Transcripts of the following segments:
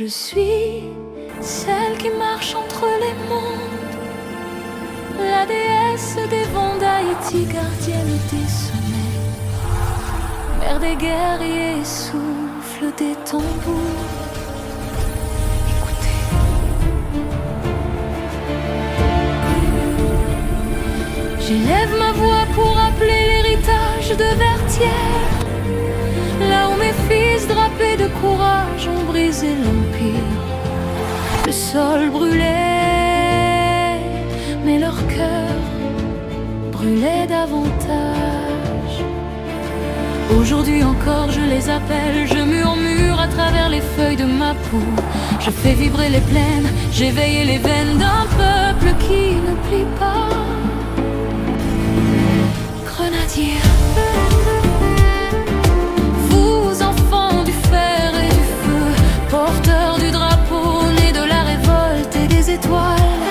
Je suis celle qui marche entre les mondes, la déesse des vents d'Haïti, gardienne des sommets, mère des guerriers, souffle des tambours. Écoutez, j'élève ma voix pour appeler l'héritage de Vertières, là où mes fils drapés de courage ont brisé l'empire. Le sol brûlait, mais leur cœur brûlait davantage. Aujourd'hui encore je les appelle, je murmure à travers les feuilles de ma peau. Je fais vibrer les plaines, j'éveille les veines d'un peuple qui ne plie pas. Grenadiers, vous enfants du fer et du feu, porteurs du drapeau né de la révolte et des étoiles,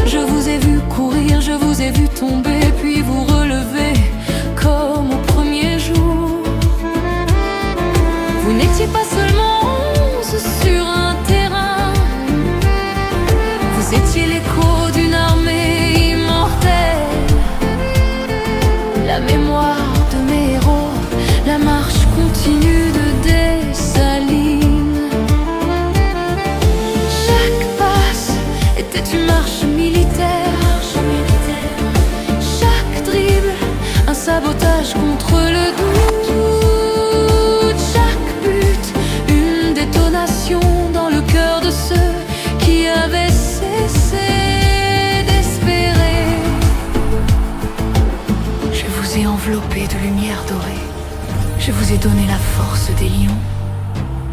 je vous ai vu courir, je vous ai vu tomber, puis vous relever comme au premier jour. Vous n'étiez pas seulement 11 sur un terrain, vous étiez l'écho d'une armée immortelle, la mémoire de mes héros, la marche continue de Dessalines. Chaque passe était une marche militaire, chaque dribble un sabotage contre le doute, chaque but une détonation dans le cœur de ceux qui avaient cessé d'espérer. Je vous ai enveloppé de lumière dorée, je vous ai donné la force des lions,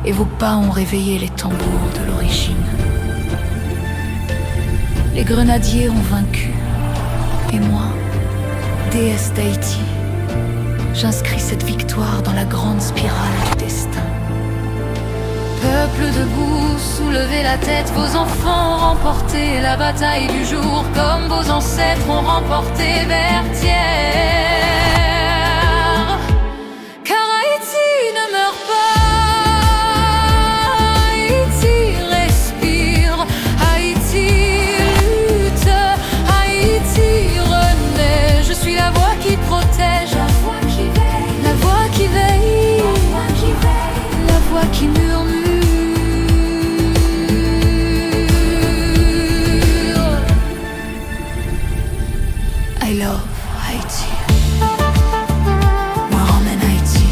et vos pas ont réveillé les tambours de l'origine. Les grenadiers ont vaincu, et moi, déesse d'Haïti, j'inscris cette victoire dans la grande spirale du destin. Peuple debout, soulevez la tête, vos enfants ont remporté la bataille du jour, comme vos ancêtres ont remporté Vertières. Car Haïti ne meurt pas, Haïti respire, Haïti lutte, Haïti renaît. Je suis la voix qui protège, la voix qui veille, la voix qui veille, la voix qui murmure. I love Haïti. Moi emmène Haïti.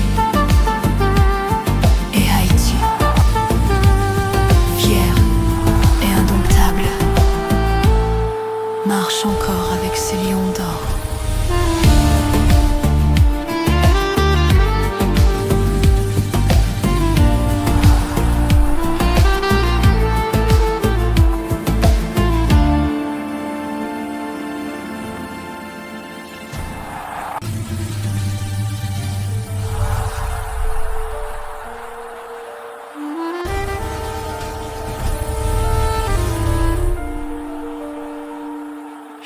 Et Haïti, fière et indomptable, marche encore avec ses lions d'or.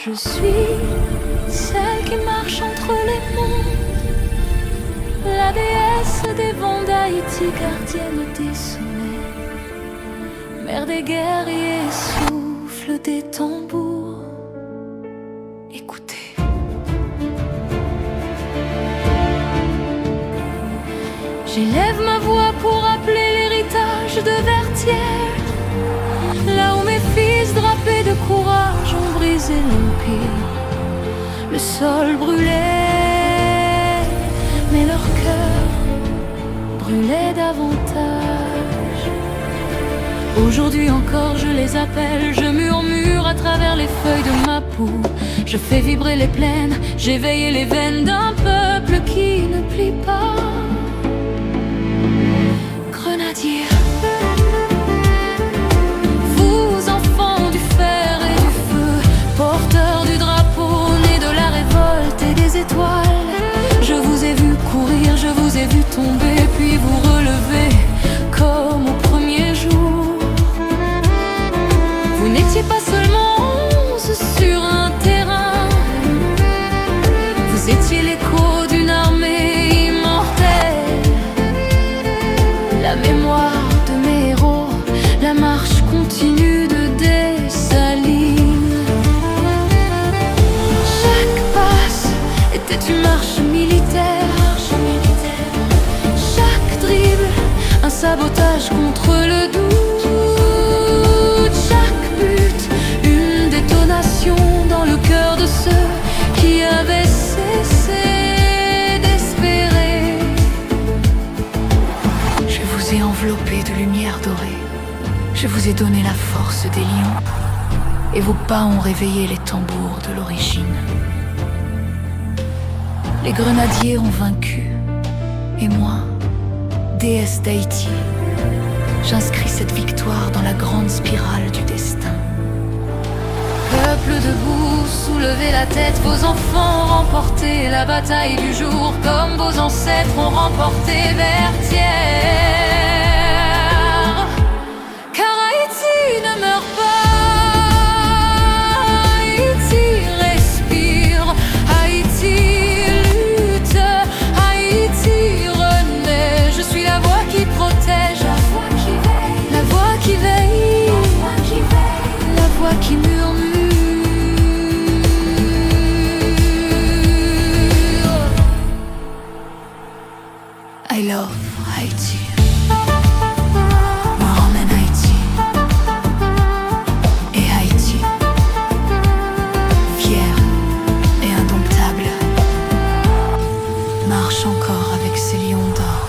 Je suis celle qui marche entre les mondes, la déesse des vents d'Haïti, gardienne des sommets, mère des guerriers, souffle des tambours. Écoutez, j'élève ma voix pour appeler l'héritage de Vertières, là où mes fils drapés de courage ont brisé l'empire. Le sol brûlait, mais leur cœur brûlait davantage. Aujourd'hui encore je les appelle, je murmure à travers les feuilles de ma peau. Je fais vibrer les plaines, j'éveille les veines d'un peuple qui ne plie pas. Grenadiers, porteur du drapeau né de la révolte et des étoiles, je vous ai vu courir, je vous ai vu tomber, puis vous relever comme au premier jour. Vous n'étiez pas seulement 11 sur un terrain, vous étiez l'écho d'une armée immortelle, la mémoire vous ai donné la force des lions, et vos pas ont réveillé les tambours de l'origine. Les grenadiers ont vaincu, et moi, déesse d'Haïti, j'inscris cette victoire dans la grande spirale du destin. Peuple debout, soulevez la tête, vos enfants ont remporté la bataille du jour, comme vos ancêtres ont remporté Vertières. Car Haïti ne meurt pas, Haïti respire, Haïti lutte, Haïti renaît. Je suis la voix qui protège, la voix qui veille, la voix qui veille, la voix qui veille, la voix qui murmure. I love Haïti. Me ramène Haïti. Et Haïti, fière et indomptable, marche encore avec ses lions d'or.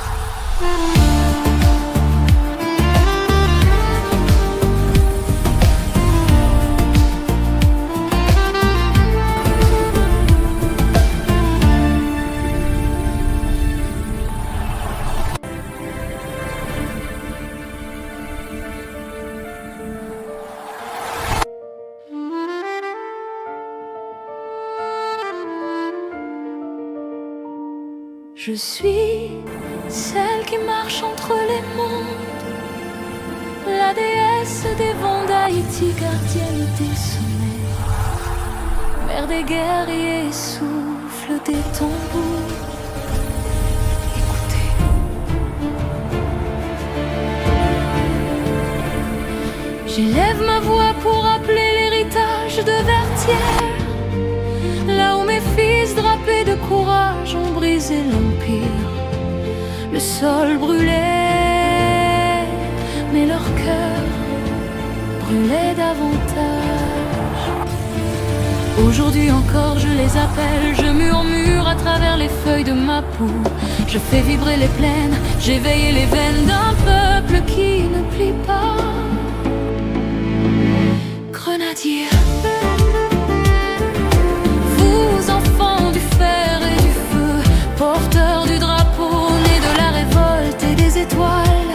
Je suis celle qui marche entre les mondes, la déesse des vents d'Haïti, gardienne des sommets, mère des guerriers, souffle des tambours. Écoutez. J'élève ma voix pour appeler l'héritage de Vertières, là où mes fils drapés de courage ont brisé l'empire. Le sol brûlait, mais leur cœur brûlait davantage. Aujourd'hui encore je les appelle, je murmure à travers les feuilles de ma peau. Je fais vibrer les plaines, j'éveille les veines d'un peuple qui ne plie pas. Grenadier, enfants du fer et du feu, porteurs du drapeau, nés de la révolte et des étoiles.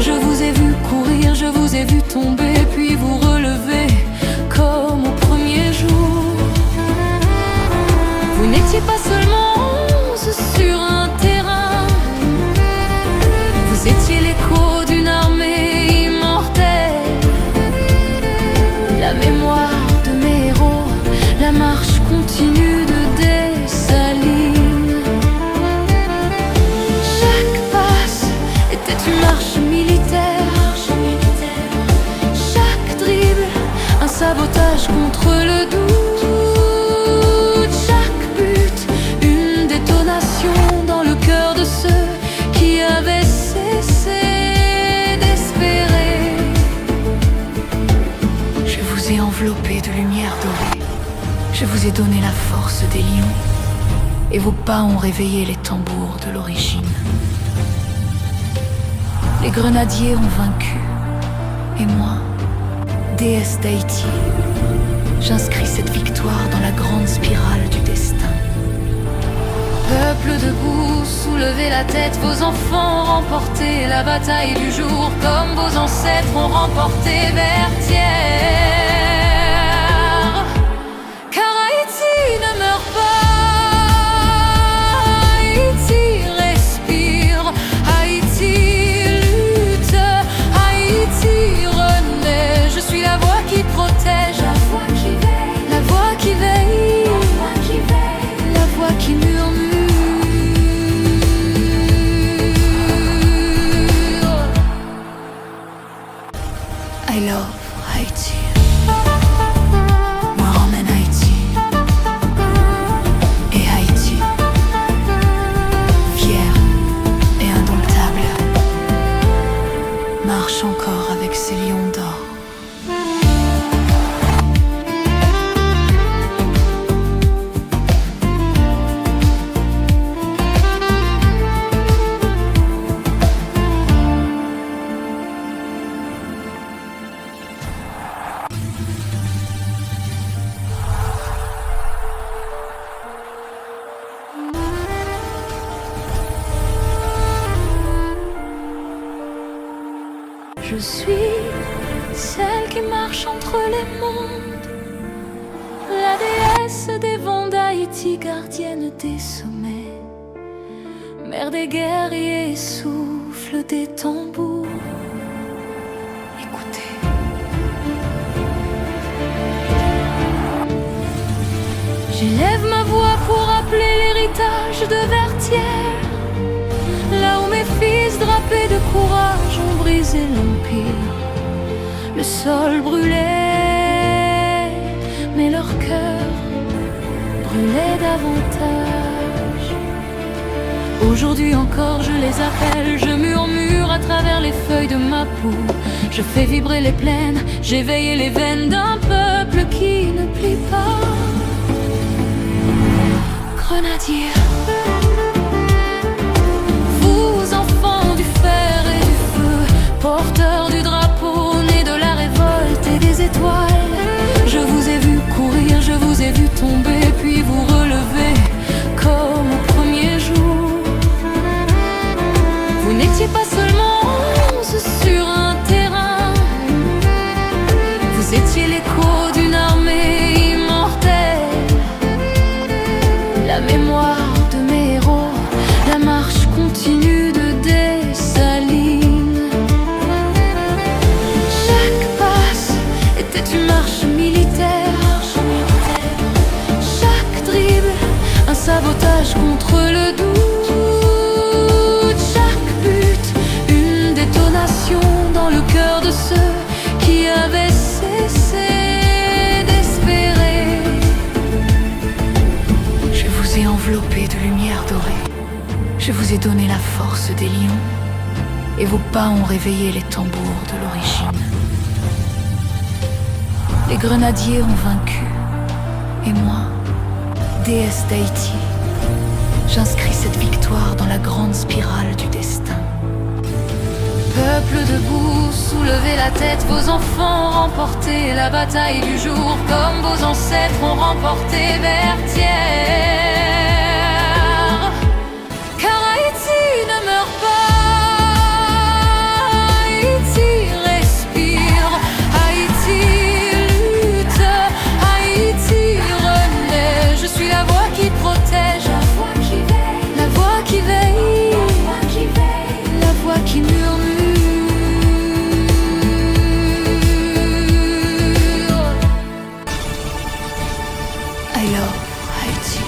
Je vous ai vu courir, je vous ai vu tomber, puis vous relever comme au premier jour. Vous n'étiez pas seulement 11 sur un terrain, vous étiez l'écho d'une armée immortelle. La mémoire de mes héros, la marche continue de Dessalines. Chaque passe était une marche militaire, chaque dribble un sabotage contre le doute, chaque but une détonation dans le cœur de ceux qui avaient cessé d'espérer. Je vous ai enveloppé de lumière dorée, je vous ai donné la force des lions, et vos pas ont réveillé les tambours de l'origine. Les grenadiers ont vaincu, et moi, déesse d'Haïti, j'inscris cette victoire dans la grande spirale du destin. Peuple debout, soulevez la tête, vos enfants ont remporté la bataille du jour, comme vos ancêtres ont remporté Vertières. Car Haïti ne meurt pas, Haïti respire, Haïti lutte, Haïti renaît. Je suis la voix qui protège, la voix qui veille, la voix qui veille, la voix qui veille, la voix qui murmure. I love Haïti. je suis celle qui marche entre les mondes, la déesse des vents d'Haïti, gardienne des sommets, mère des guerriers, souffle des tambours. Écoutez. J'élève ma voix pour rappeler l'héritage de Vertières, là où mes fils drapés de courage ont brisé l'empire. Le sol brûlait, mais leur cœur brûlait davantage. Aujourd'hui encore je les appelle, je murmure à travers les feuilles de ma peau. Je fais vibrer les plaines, j'éveille les veines d'un peuple qui ne plie pas. Grenadier, vous enfants du fer et du feu, porteurs du drapeau né de la révolte et des étoiles, je vous ai vu courir, je vous ai vu tomber, puis vous relever comme au premier jour. Vous n'étiez pas seulement 11 sur un terrain, vous étiez l'écho d'une armée immortelle, la mémoire de mes héros, la marche continue de Dessalines. Chaque passe était une marche militaire, chaque dribble un sabotage contre le doute, chaque but une détonation dans le cœur de ceux qui avaient cessé d'espérer. Je vous ai enveloppé de lumière dorée, je vous ai donné la force des lions, et vos pas ont réveillé les tambours de l'origine. Les grenadiers ont vaincu, et moi, déesse d'Haïti, j'inscris cette victoire dans la grande spirale du destin. Peuple debout, soulevez la tête, vos enfants ont remporté la bataille du jour, comme vos ancêtres ont remporté Vertières. Car Haïti ne meurt pas, Haïti respire, Haïti lutte, Haïti renaît. Je suis la voix qui protège, la voix qui veille, la voix qui veille, la voix qui murmure. I love Haïti.